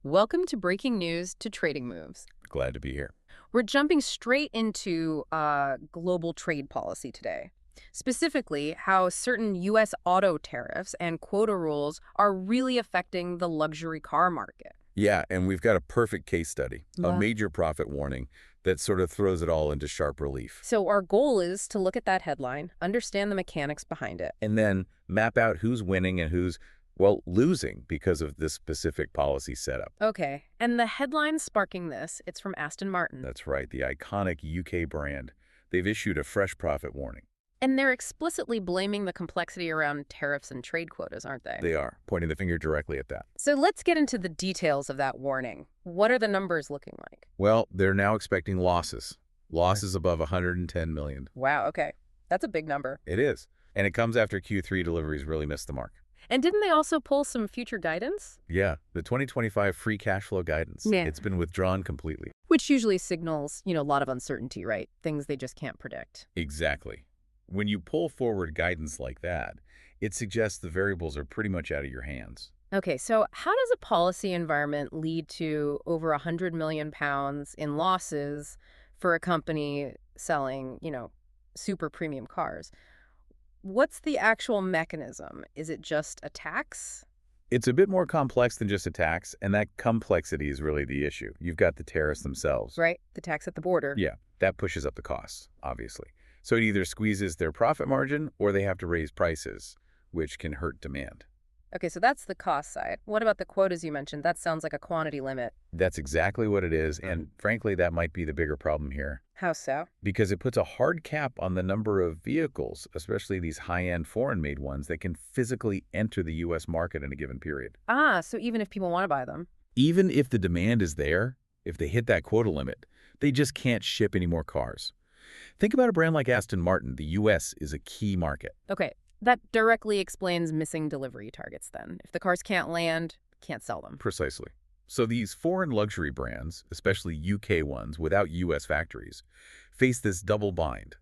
Welcome to Breaking News to Trading Moves. Glad to be here. We're jumping straight into global trade policy today. Specifically, how certain U.S. auto tariffs and quota rules are really affecting the luxury car market. Yeah, and we've got a perfect case study, a Yeah. major profit warning that sort of throws it all into sharp relief. So our goal is to look at that headline, understand the mechanics behind it. And then map out who's winning and who's, well, losing because of this specific policy setup. Okay, and the headline sparking this, it's from Aston Martin. That's right, the iconic UK brand. They've issued a fresh profit warning. And they're explicitly blaming the complexity around tariffs and trade quotas, aren't they? They are, pointing the finger directly at that. So let's get into the details of that warning. What are the numbers looking like? Well, they're now expecting losses. Losses above 110 million. Wow, okay. That's a big number. It is. And it comes after Q3 deliveries really missed the mark. And didn't they also pull some future guidance? Yeah, the 2025 free cash flow guidance. Yeah. It's been withdrawn completely. Which usually signals, a lot of uncertainty, right? Things they just can't predict. Exactly. When you pull forward guidance like that, it suggests the variables are pretty much out of your hands. Okay, so how does a policy environment lead to over 100 million pounds in losses for a company selling, super premium cars? What's the actual mechanism? Is it just a tax? It's a bit more complex than just a tax, and that complexity is really the issue. You've got the tariffs themselves. Right, the tax at the border. Yeah, that pushes up the costs, obviously. So it either squeezes their profit margin or they have to raise prices, which can hurt demand. Okay, so that's the cost side. What about the quotas you mentioned? That sounds like a quantity limit. That's exactly what it is, and frankly, that might be the bigger problem here. How so? Because it puts a hard cap on the number of vehicles, especially these high-end foreign-made ones, that can physically enter the U.S. market in a given period. Ah, so even if people want to buy them. Even if the demand is there, if they hit that quota limit, they just can't ship any more cars. Think about a brand like Aston Martin. The U.S. is a key market. Okay, that directly explains missing delivery targets then. If the cars can't land, can't sell them. Precisely. So these foreign luxury brands, especially UK ones without U.S. factories, face this double bind: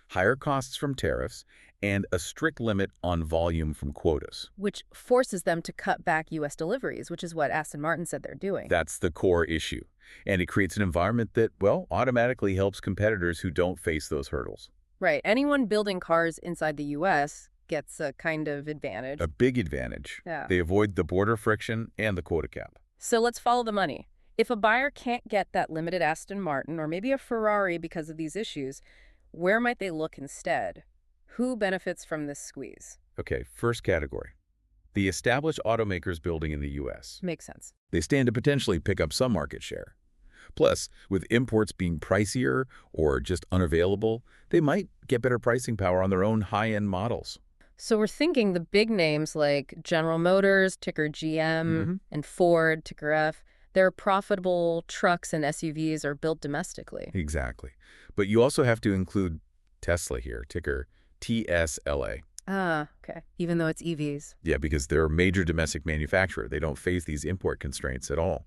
higher costs from tariffs and a strict limit on volume from quotas. Which forces them to cut back U.S. deliveries, which is what Aston Martin said they're doing. That's the core issue. And it creates an environment that, well, automatically helps competitors who don't face those hurdles. Right. Anyone building cars inside the U.S. gets a kind of advantage. A big advantage. Yeah. They avoid the border friction and the quota cap. So let's follow the money. If a buyer can't get that limited Aston Martin or maybe a Ferrari because of these issues, where might they look instead? Who benefits from this squeeze? Okay, first category. The established automakers building in the U.S. Makes sense. They stand to potentially pick up some market share. Plus, with imports being pricier or just unavailable, they might get better pricing power on their own high-end models. So we're thinking the big names like General Motors, ticker GM, and Ford, ticker F, their profitable trucks and SUVs are built domestically. Exactly. But you also have to include Tesla here, ticker TSLA. Ah, okay. Even though it's EVs. Yeah, because they're a major domestic manufacturer. They don't face these import constraints at all.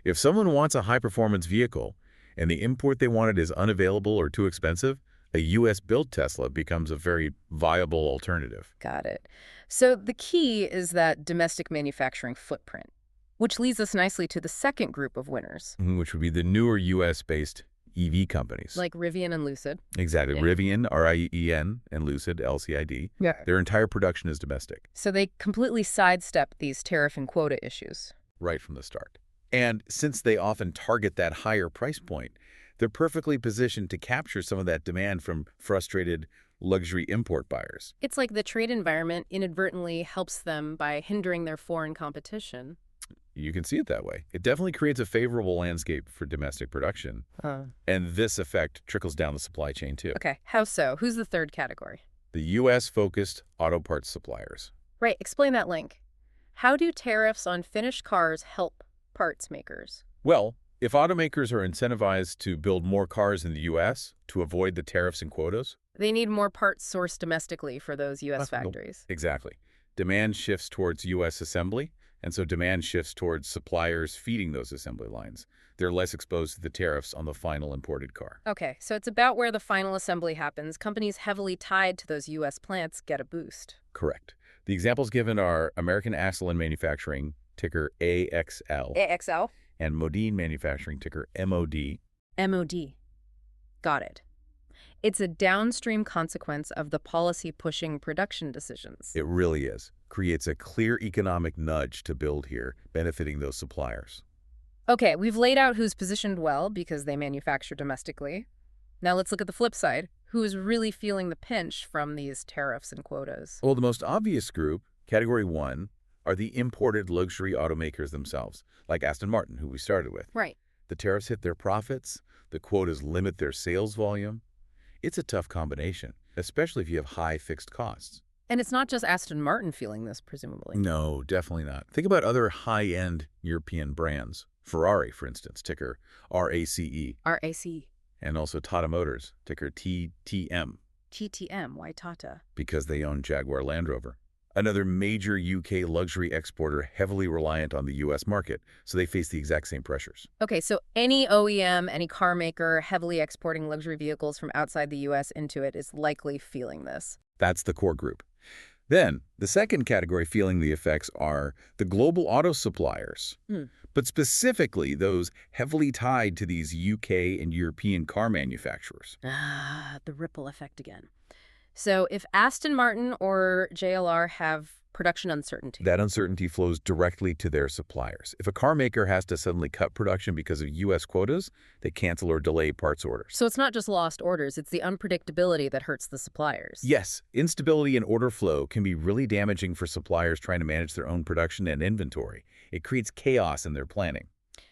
If someone wants a high-performance vehicle and the import they wanted is unavailable or too expensive, a U.S.-built Tesla becomes a very viable alternative. Got it. So the key is that domestic manufacturing footprint, which leads us nicely to the second group of winners. Which would be the newer U.S.-based EV companies. Like RIVN and Lucid. Exactly. Yeah. RIVN, RIVN, and Lucid, LCID. Yeah. Their entire production is domestic. So they completely sidestep these tariff and quota issues. Right from the start. And since they often target that higher price point, they're perfectly positioned to capture some of that demand from frustrated luxury import buyers. It's like the trade environment inadvertently helps them by hindering their foreign competition. You can see it that way. It definitely creates a favorable landscape for domestic production. And this effect trickles down the supply chain too. Okay, how so? Who's the third category? The U.S.-focused auto parts suppliers. Right, explain that link. How do tariffs on finished cars help parts makers? Well, if automakers are incentivized to build more cars in the U.S. to avoid the tariffs and quotas, they need more parts sourced domestically for those U.S. factories. Exactly. Demand shifts towards U.S. assembly, and so demand shifts towards suppliers feeding those assembly lines. They're less exposed to the tariffs on the final imported car. Okay, so it's about where the final assembly happens. Companies heavily tied to those U.S. plants get a boost. Correct. The examples given are American Axle and Manufacturing, ticker AXL, AXL? and Modine Manufacturing, ticker MOD. MOD. Got it. It's a downstream consequence of the policy pushing production decisions. It really is. Creates a clear economic nudge to build here, benefiting those suppliers. Okay, we've laid out who's positioned well because they manufacture domestically. Now let's look at the flip side. Who is really feeling the pinch from these tariffs and quotas? Well, the most obvious group, Category 1, are the imported luxury automakers themselves, like Aston Martin, who we started with. Right. The tariffs hit their profits, the quotas limit their sales volume. It's a tough combination, especially if you have high fixed costs. And it's not just Aston Martin feeling this, presumably. No, definitely not. Think about other high-end European brands. Ferrari, for instance, ticker RACE. RAC. And also Tata Motors, ticker TTM. TTM, why Tata? Because they own Jaguar Land Rover. Another major UK luxury exporter heavily reliant on the U.S. market, so they face the exact same pressures. Okay, so any OEM, any car maker heavily exporting luxury vehicles from outside the U.S. into it is likely feeling this. That's the core group. Then, the second category feeling the effects are the global auto suppliers, but specifically those heavily tied to these UK and European car manufacturers. Ah, the ripple effect again. So if Aston Martin or JLR have production uncertainty. That uncertainty flows directly to their suppliers. If a car maker has to suddenly cut production because of U.S. quotas, they cancel or delay parts orders. So it's not just lost orders, it's the unpredictability that hurts the suppliers. Yes, instability in order flow can be really damaging for suppliers trying to manage their own production and inventory. It creates chaos in their planning.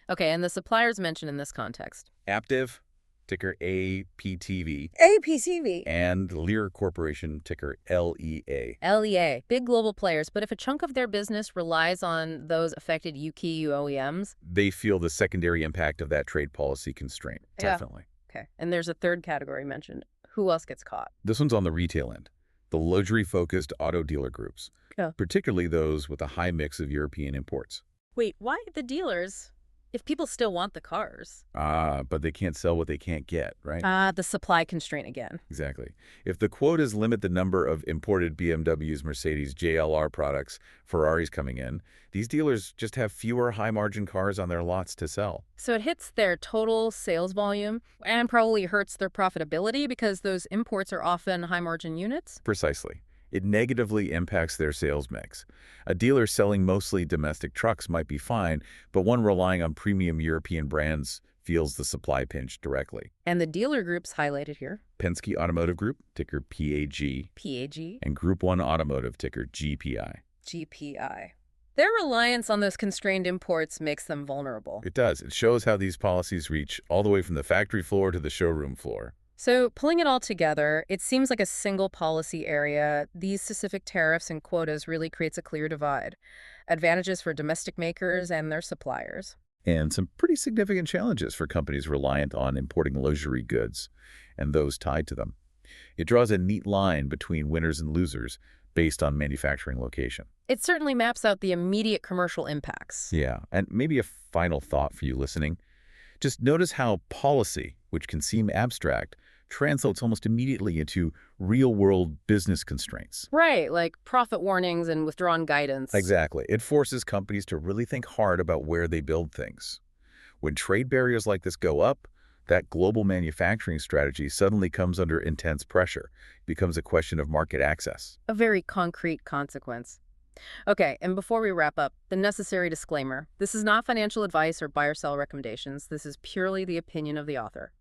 Okay, and the suppliers mentioned in this context. Aptiv, ticker APTV. APCV. And Lear Corporation, ticker LEA. LEA, big global players, but if a chunk of their business relies on those affected UKU OEMs... They feel the secondary impact of that trade policy constraint, definitely. Okay, and there's a third category mentioned. Who else gets caught? This one's on the retail end. The luxury-focused auto dealer groups, particularly those with a high mix of European imports. Wait, why the dealers? If people still want the cars. But they can't sell what they can't get, right? The supply constraint again. Exactly. If the quotas limit the number of imported BMWs, Mercedes, JLR products, Ferraris coming in, these dealers just have fewer high-margin cars on their lots to sell. So it hits their total sales volume and probably hurts their profitability because those imports are often high-margin units? Precisely. It negatively impacts their sales mix. A dealer selling mostly domestic trucks might be fine, but one relying on premium European brands feels the supply pinch directly. And the dealer groups highlighted here? Penske Automotive Group, ticker PAG. PAG. And Group 1 Automotive, ticker GPI. GPI. Their reliance on those constrained imports makes them vulnerable. It does. It shows how these policies reach all the way from the factory floor to the showroom floor. So pulling it all together, it seems like a single policy area. These specific tariffs and quotas really creates a clear divide. Advantages for domestic makers and their suppliers. And some pretty significant challenges for companies reliant on importing luxury goods and those tied to them. It draws a neat line between winners and losers based on manufacturing location. It certainly maps out the immediate commercial impacts. Yeah, and maybe a final thought for you listening. Just notice how policy, which can seem abstract, translates almost immediately into real-world business constraints. Right, like profit warnings and withdrawn guidance. Exactly. It forces companies to really think hard about where they build things. When trade barriers like this go up, that global manufacturing strategy suddenly comes under intense pressure. It becomes a question of market access. A very concrete consequence. Okay, and before we wrap up, the necessary disclaimer. This is not financial advice or buy or sell recommendations. This is purely the opinion of the author.